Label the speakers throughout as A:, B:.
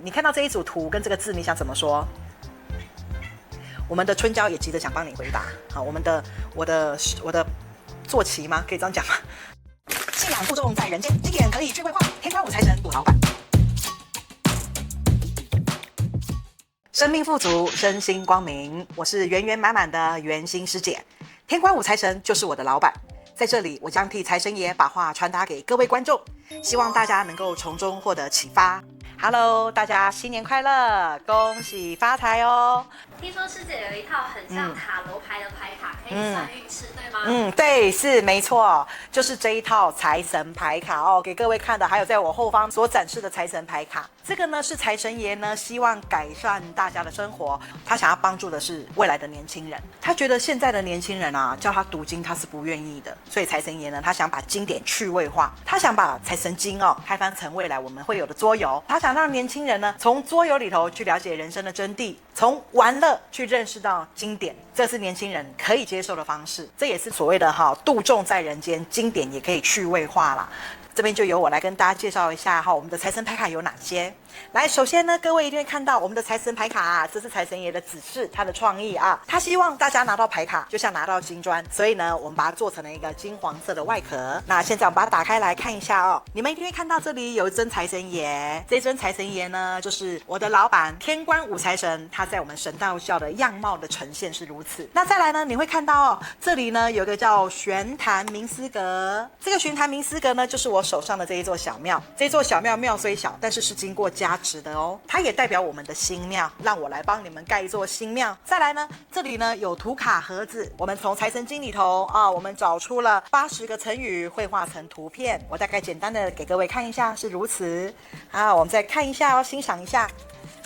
A: 你看到这一组图跟这个字，你想怎么说？我们的春娇也急着想帮你回答。好，我的坐骑吗？可以这样讲吗？信仰注重在人间，经典可以趣味化。天官五财神我老板，生命富足，身心光明。我是圆圆满满的圆心师姐，天官五财神就是我的老板。在这里，我将替财神爷把话传达给各位观众，希望大家能够从中获得启发。Hello， 大家新年快乐，恭喜发财哦！
B: 听说师姐有一套很像塔罗牌的牌卡，可以算运势，对吗？
A: 对，是没错，就是这一套财神牌卡哦，给各位看的，还有在我后方所展示的财神牌卡。这个呢是财神爷呢希望改善大家的生活，他想要帮助的是未来的年轻人。他觉得现在的年轻人啊，叫他读经他是不愿意的，所以财神爷呢，他想把经典趣味化，他想把财神经哦开发成未来我们会有的桌游，他想让年轻人呢从桌游里头去了解人生的真谛，从玩乐去认识到经典，这是年轻人可以接受的方式，这也是所谓的度众在人间，经典也可以趣味化啦。这边就由我来跟大家介绍一下我们的财神牌卡有哪些。来，首先呢，各位一定会看到我们的财神牌卡啊，这是财神爷的指示，他的创意啊，他希望大家拿到牌卡就像拿到金砖，所以呢，我们把它做成了一个金黄色的外壳。那现在我们把它打开来看一下哦，你们一定会看到这里有一尊财神爷，这尊财神爷呢，就是我的老板天官五财神，他在我们神道教的样貌的呈现是如此。那再来呢，你会看到这里呢有一个叫玄坛冥思阁，这个玄坛冥思阁呢，就是我手上的这一座小庙，这座小庙庙虽小，但是是经过加持的哦，它也代表我们的新庙，让我来帮你们盖一座新庙。再来呢，这里呢有图卡盒子，我们从财神经里头我们找出了80个成语，绘画成图片，我大概简单的给各位看一下，是如此。我们再看一下欣赏一下。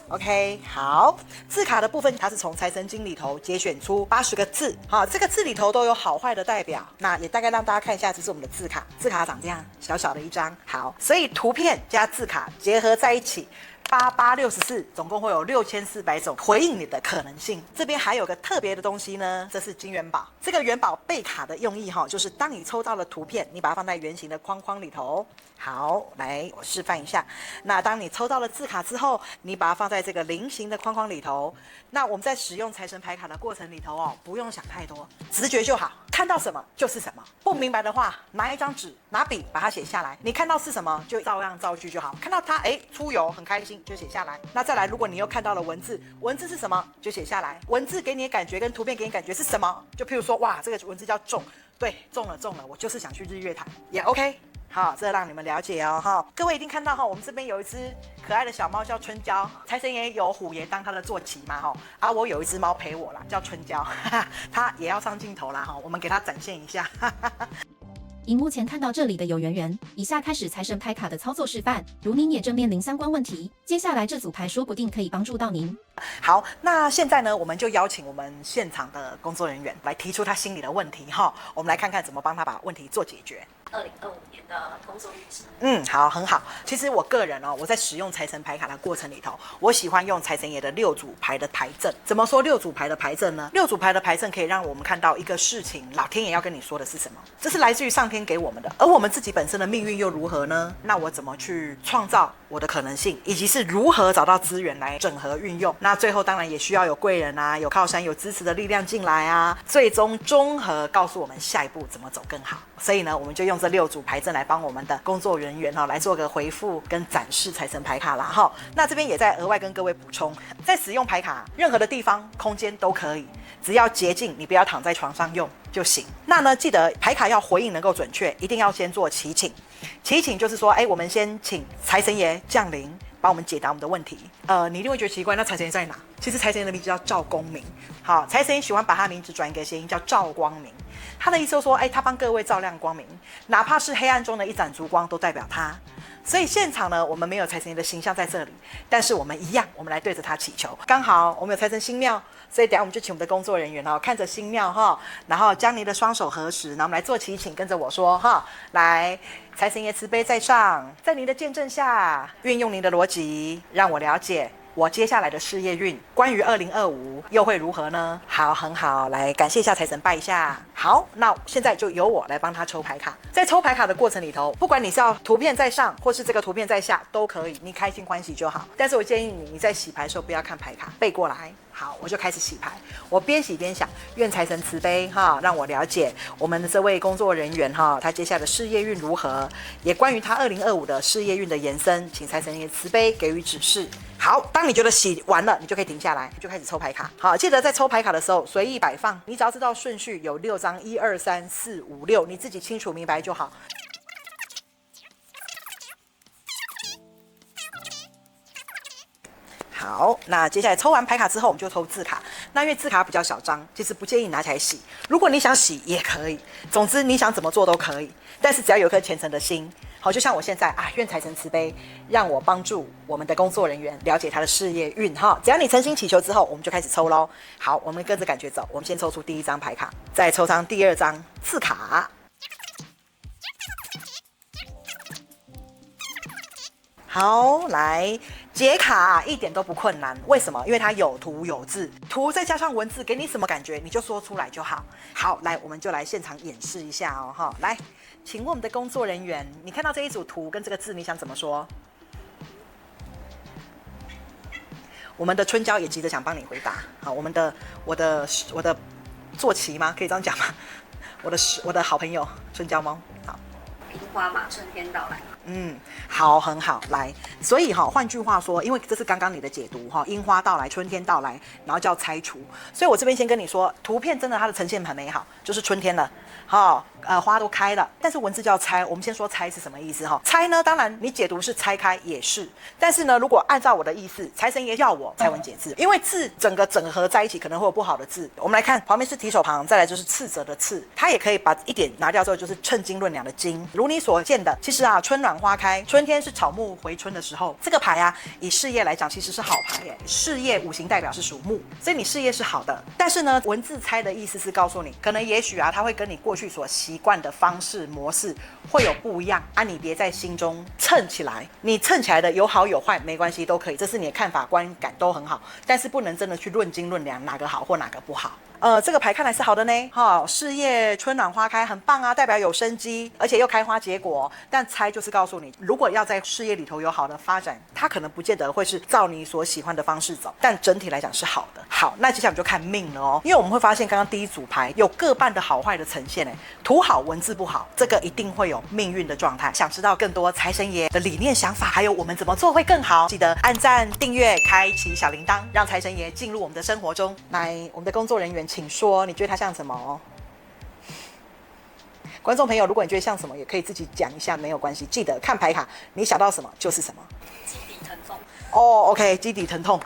A: OK， 好，字卡的部分它是从财神经里头节选出80个字，这个字里头都有好坏的代表，那也大概让大家看一下，这是我们的字卡，字卡长这样，小小的一张。好，所以图片加字卡结合在一起，8864，总共会有6400种回应你的可能性。这边还有个特别的东西呢，这是金元宝。这个元宝背卡的用意就是当你抽到了图片，你把它放在圆形的框框里头。好，来我示范一下。那当你抽到了字卡之后，你把它放在这个菱形的框框里头。那我们在使用财神牌卡的过程里头不用想太多，直觉就好，看到什么就是什么。不明白的话，拿一张纸，拿笔把它写下来。你看到是什么，就照样造句就好。看到它出游很开心，就写下来。那再来，如果你又看到了文字，文字是什么就写下来。文字给你的感觉跟图片给你感觉是什么？就譬如说，哇，这个文字叫中，对，中了，我就是想去日月潭，也 OK。好，这让你们了解哦。各位一定看到我们这边有一只可爱的小猫叫春娇，财神爷有虎爷当他的坐骑嘛我有一只猫陪我啦，叫春娇，它也要上镜头啦我们给它展现一下。
C: 荧幕前看到这里的有缘人，以下开始财神牌卡的操作示范。如您也正面临相关问题，接下来这组牌说不定可以帮助到您。
A: 好，那现在呢，我们就邀请我们现场的工作人员来提出他心里的问题我们来看看怎么帮他把问题做解决。
B: 2025年的工作运势。
A: 好，很好。其实我个人我在使用财神牌卡的过程里头，我喜欢用财神爷的6组牌的牌阵。怎么说6组牌的牌阵呢？6组牌的牌阵可以让我们看到一个事情，老天爷要跟你说的是什么，这是来自于上天给我们的，而我们自己本身的命运又如何呢？那我怎么去创造我的可能性，以及是如何找到资源来整合运用？那最后当然也需要有贵人有靠山，有支持的力量进来最终综合告诉我们下一步怎么走更好。所以呢，我们就用这6组牌阵来帮我们的工作人员来做个回复跟展示财神牌卡啦那这边也在额外跟各位补充，在使用牌卡任何的地方空间都可以，只要洁净，你不要躺在床上用就行。那呢，记得牌卡要回应能够准确，一定要先做祈请。祈请就是说我们先请财神爷降临，帮我们解答我们的问题。你一定会觉得奇怪，那财神爷在哪？其实财神爷的名字叫赵公明。好，财神爷喜欢把他名字转一个谐音叫赵光明，他的意思就是说他帮各位照亮光明，哪怕是黑暗中的一盏烛光都代表他。所以现场呢，我们没有财神爷的形象在这里，但是我们一样，我们来对着他祈求。刚好我们有财神新庙，所以等一下我们就请我们的工作人员看着新庙然后将你的双手合十，然后我们来做祈请，跟着我说来，财神爷慈悲在上，在您的见证下，运用您的逻辑，让我了解我接下来的事业运，关于2025又会如何呢？好，很好，来感谢一下财神，拜一下。好，那现在就由我来帮他抽牌卡。在抽牌卡的过程里头，不管你是要图片在上，或是这个图片在下，都可以，你开心欢喜就好。但是我建议你在洗牌的时候不要看牌卡，背过来。好，我就开始洗牌。我边洗边想，愿财神慈悲哈，让我了解我们的这位工作人员哈，他接下来的事业运如何，也关于他2025的事业运的延伸，请财神爷慈悲给予指示。好，当你觉得洗完了，你就可以停下来，就开始抽牌卡。好，记得在抽牌卡的时候随意摆放，你只要知道顺序有6张，1、2、3、4、5、6，你自己清楚明白就好。好，那接下来抽完牌卡之后，我们就抽字卡。那因为字卡比较小张，其实不建议拿起来洗。如果你想洗也可以，总之你想怎么做都可以。但是只要有一颗虔诚的心，好，就像我现在啊，愿财神慈悲，让我帮助我们的工作人员了解他的事业运哈。只要你诚心祈求之后，我们就开始抽咯。好，我们跟着感觉走。我们先抽出第1张牌卡，再抽张第2张字卡。好，来解卡一点都不困难，为什么？因为它有图有字，图再加上文字，给你什么感觉你就说出来就好。好，来，我们就来现场演示一下哦，哈，来，请问我们的工作人员，你看到这一组图跟这个字，你想怎么说？我们的春娇也急着想帮你回答。好，我的坐骑吗？可以这样讲吗？我的好朋友春娇猫。好，
B: 樱花嘛，春天到来。
A: 好，很好，来，所以换句话说，因为这是刚刚你的解读樱花到来，春天到来，然后叫拆除，所以我这边先跟你说，图片真的它的呈现很美好，就是春天了，花都开了，但是文字叫拆，我们先说拆是什么意思拆呢，当然你解读是拆开也是，但是呢，如果按照我的意思，财神爷叫我拆文解字，因为字整个整合在一起可能会有不好的字，我们来看旁边是提手旁，再来就是斥责的斥，它也可以把一点拿掉之后就是称斤论两的斤，如你所见的，其实啊，春暖花开，春天是草木回春的时候，这个牌啊，以事业来讲其实是好牌耶，事业五行代表是属木，所以你事业是好的，但是呢，文字拆的意思是告诉你，可能也许啊，它会跟你过去所习惯的方式模式会有不一样啊，你别在心中称起来，你称起来的有好有坏没关系，都可以，这是你的看法观感都很好，但是不能真的去论斤论两哪个好或哪个不好。这个牌看来是好的呢，事业春暖花开，很棒啊，代表有生机，而且又开花结果。但猜就是告诉你，如果要在事业里头有好的发展，它可能不见得会是照你所喜欢的方式走，但整体来讲是好的。好，那接下来我们就看命了哦，因为我们会发现刚刚第一组牌有各半的好坏的呈现，图好文字不好，这个一定会有命运的状态。想知道更多财神爷的理念想法，还有我们怎么做会更好，记得按赞、订阅、开启小铃铛，让财神爷进入我们的生活中。来，我们的工作人员请说，你觉得他像什么？观众朋友，如果你觉得像什么，也可以自己讲一下，没有关系。记得看牌卡，你想到什么就是什么。
B: 基底疼痛。
A: OK， 基底疼痛。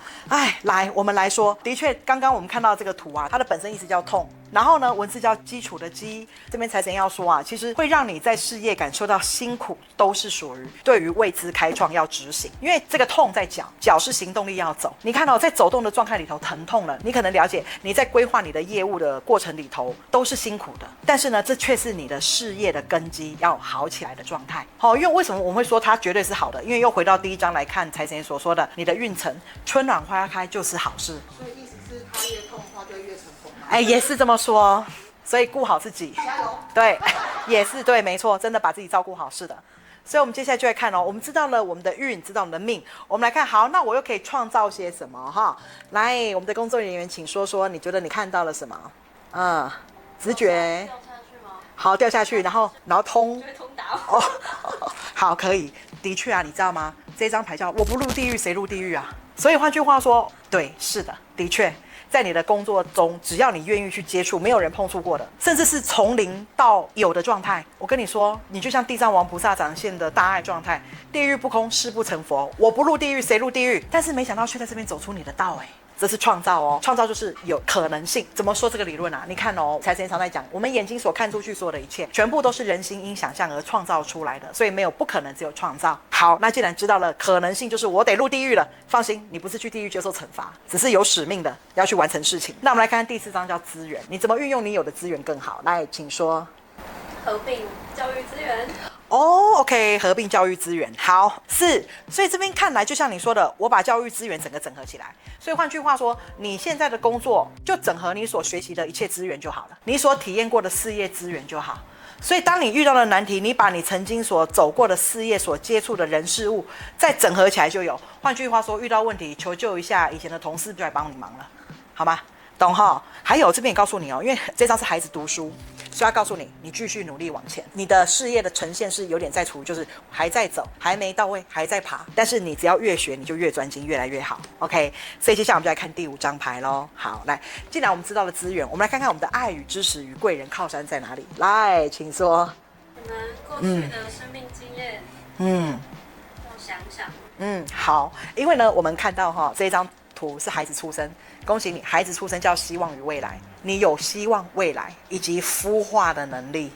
A: 来，我们来说，的确，刚刚我们看到这个图啊，它的本身意思叫痛。然后呢，文字叫基础的基，这边财神要说啊，其实会让你在事业感受到辛苦，都是属于对于未知开创要执行，因为这个痛在脚，脚是行动力要走。你看到在走动的状态里头疼痛了，你可能了解你在规划你的业务的过程里头都是辛苦的，但是呢，这却是你的事业的根基要好起来的状态。因为为什么我们会说它绝对是好的？因为又回到第一章来看财神爷所说的，你的运程春暖花开就是好事。
D: 所以意思是他越痛的话就越成功。
A: 也是这么说，所以顾好自己，
D: 加油。
A: 对，也是对，没错，真的把自己照顾好，是的。所以我们接下来就会看我们知道了我们的运，知道我们的命，我们来看，好，那我又可以创造些什么哈？来，我们的工作人员，请说说，你觉得你看到了什么？直觉。
B: 掉下去吗？
A: 好，掉下去，然后通。
B: 就会通达我。
A: 好，可以，的确啊，你知道吗？这张牌叫我不入地狱谁入地狱啊？所以换句话说，对，是的，的确。在你的工作中，只要你愿意去接触没有人碰触过的，甚至是从零到有的状态，我跟你说，你就像地藏王菩萨展现的大爱状态，地狱不空，誓不成佛，我不入地狱谁入地狱？但是没想到却在这边走出你的道，这是创造哦，创造就是有可能性。怎么说这个理论啊？你看哦，财神爷常在讲，我们眼睛所看出去所有的一切，全部都是人心因想象而创造出来的，所以没有不可能，只有创造。好，那既然知道了可能性，就是我得入地狱了。放心，你不是去地狱接受惩罚，只是有使命的要去完成事情。那我们来看看第4章叫资源，你怎么运用你有的资源更好？来，请说。
B: 合并教育资源。
A: 哦，OK，合并教育资源，好是，所以这边看来就像你说的，我把教育资源整个整合起来。所以换句话说，你现在的工作就整合你所学习的一切资源就好了，你所体验过的事业资源就好。所以当你遇到的难题，你把你曾经所走过的事业、所接触的人事物再整合起来就有。换句话说，遇到问题求救一下，以前的同事就来帮你忙了，好吗？懂哈？还有这边也告诉你哦，因为这张是孩子读书，所以要告诉你，你继续努力往前。你的事业的呈现是有点在处于就是还在走，还没到位，还在爬。但是你只要越学，你就越专精，越来越好。OK， 所以接下来我们就来看第5张牌咯。好，来，既然我们知道了资源，我们来看看我们的爱与支持与贵人靠山在哪里。来，请说。
B: 你们过去的生命经验，我想想。
A: 好，因为呢，我们看到哈这一张图是孩子出生。恭喜你，孩子出生叫希望与未来，你有希望未来以及孵化的能力。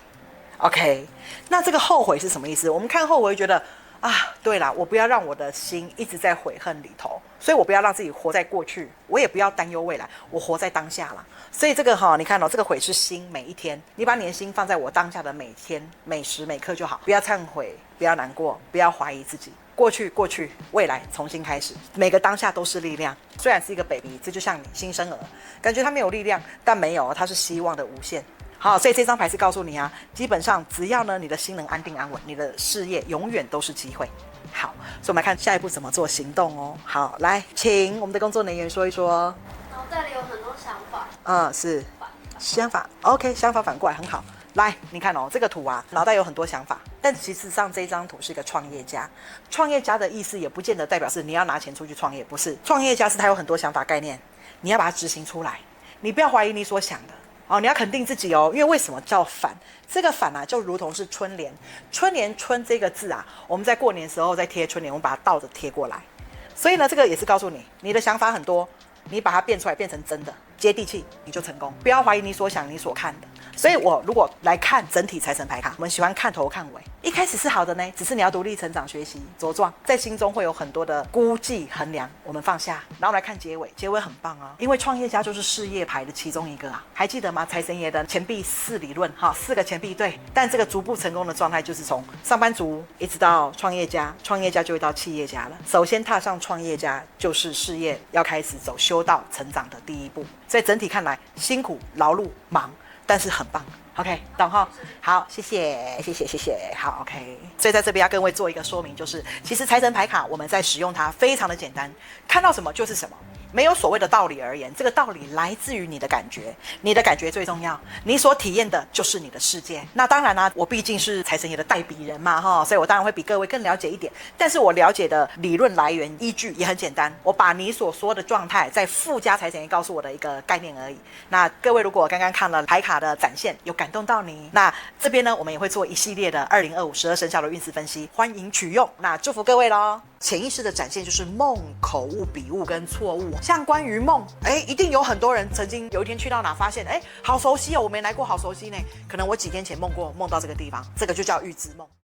A: OK， 那这个后悔是什么意思？我们看后悔觉得啊，对啦，我不要让我的心一直在悔恨里头，所以我不要让自己活在过去，我也不要担忧未来，我活在当下啦。所以这个你看这个悔是心，每一天，你把你的心放在我当下的每天每时每刻就好，不要忏悔，不要难过，不要怀疑自己。过去，未来重新开始，每个当下都是力量。虽然是一个 baby， 这就像你新生儿，感觉他没有力量，但没有，他是希望的无限。好，所以这张牌是告诉你啊，基本上只要呢你的心能安定安稳，你的事业永远都是机会。好，所以我们来看下一步怎么做行动哦。好，来，请我们的工作人员说一说。
B: 脑袋里有很多想法。
A: 是想法 ，OK， 想法反过来很好。来，你看这个图啊，脑袋有很多想法，但其实上这张图是一个创业家。创业家的意思也不见得代表是你要拿钱出去创业，不是。创业家是他有很多想法概念，你要把它执行出来，你不要怀疑你所想的你要肯定自己哦。因为为什么叫反？这个反啊，就如同是春联。春联春这个字啊，我们在过年的时候在贴春联，我们把它倒着贴过来。所以呢，这个也是告诉你，你的想法很多，你把它变出来，变成真的，接地气，你就成功。不要怀疑你所想、你所看的。所以我如果来看整体财神牌卡，我们喜欢看头看尾。一开始是好的呢，只是你要独立成长、学习、茁壮，在心中会有很多的估计、衡量，我们放下，然后来看结尾。结尾很棒啊，因为创业家就是事业牌的其中一个啊，还记得吗？财神爷的钱币4理论4个钱币对，但这个逐步成功的状态就是从上班族一直到创业家，创业家就会到企业家了。首先踏上创业家，就是事业要开始走修道成长的第一步。所以整体看来，辛苦、劳碌、忙，但是很棒。OK， 懂哈？好，谢谢。好 ，OK。所以在这边要跟各位做一个说明，就是其实财神牌卡我们在使用它非常的简单，看到什么就是什么。没有所谓的道理而言，这个道理来自于你的感觉，你的感觉最重要，你所体验的就是你的世界。那当然啦，我毕竟是财神爷的代笔人嘛所以我当然会比各位更了解一点，但是我了解的理论来源依据也很简单，我把你所说的状态再附加财神爷告诉我的一个概念而已。那各位如果刚刚看了牌卡的展现有感动到你，那这边呢我们也会做一系列的2025 12生肖的运势分析，欢迎取用。那祝福各位咯。潜意识的展现就是梦、口误、笔误跟错误。像关于梦，一定有很多人曾经有一天去到哪发现，好熟悉哦，我没来过，好熟悉呢。可能我几天前梦到这个地方，这个就叫预知梦。